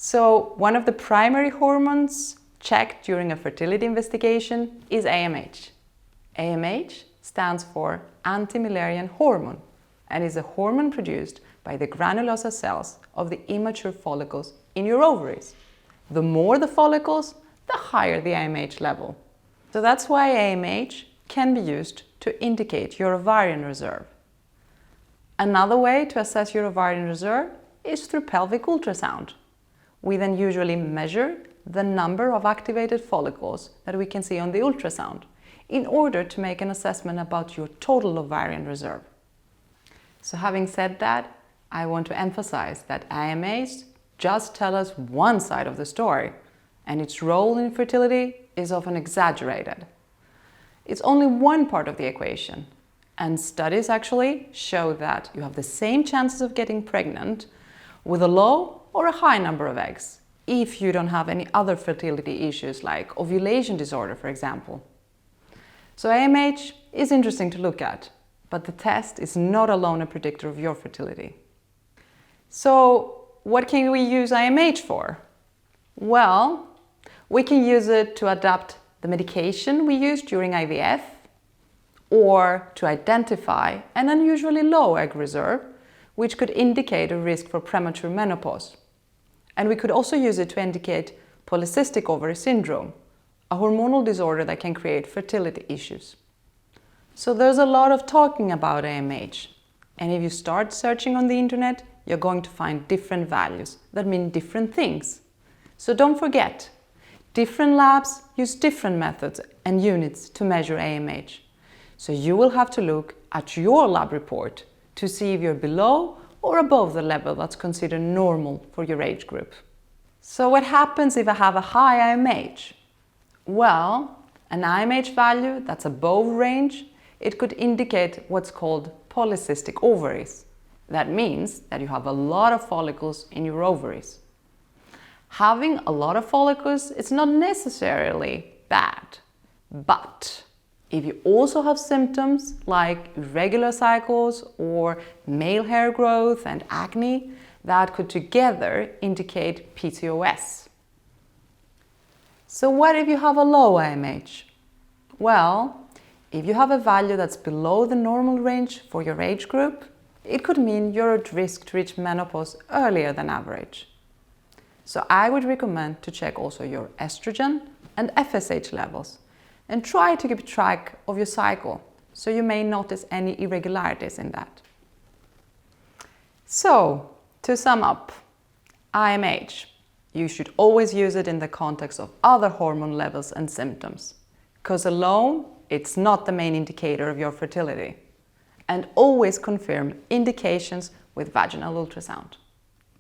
So one of the primary hormones checked during a fertility investigation is AMH. AMH stands for anti-Müllerian hormone and is a hormone produced by the granulosa cells of the immature follicles in your ovaries. The more the follicles, the higher the AMH level. So that's why AMH can be used to indicate your ovarian reserve. Another way to assess your ovarian reserve is through pelvic ultrasound. We then usually measure the number of activated follicles that we can see on the ultrasound in order to make an assessment about your total ovarian reserve. So having said that, I want to emphasize that AMH just tell us one side of the story, and its role in fertility is often exaggerated. It's only one part of the equation, and studies actually show that you have the same chances of getting pregnant with a low or a high number of eggs if you don't have any other fertility issues like ovulation disorder, for example. So AMH is interesting to look at, but the test is not alone a predictor of your fertility. So what can we use AMH for? Well, we can use it to adapt the medication we use during IVF, or to identify an unusually low egg reserve, which could indicate a risk for premature menopause. And we could also use it to indicate polycystic ovary syndrome, a hormonal disorder that can create fertility issues. So there's a lot of talking about AMH, and if you start searching on the internet, you're going to find different values that mean different things. So don't forget, different labs use different methods and units to measure AMH. So you will have to look at your lab report to see if you're below or above the level that's considered normal for your age group. So what happens if I have a high AMH? Well, an AMH value that's above range, it could indicate what's called polycystic ovaries. That means that you have a lot of follicles in your ovaries. Having a lot of follicles is not necessarily bad, but if you also have symptoms like irregular cycles or male hair growth and acne, that could together indicate PCOS. So what if you have a low AMH? Well, if you have a value that's below the normal range for your age group, it could mean you're at risk to reach menopause earlier than average. So I would recommend to check also your estrogen and FSH levels and try to keep track of your cycle so you may notice any irregularities in that. So, to sum up, AMH, you should always use it in the context of other hormone levels and symptoms, because alone it's not the main indicator of your fertility. And always confirm indications with vaginal ultrasound.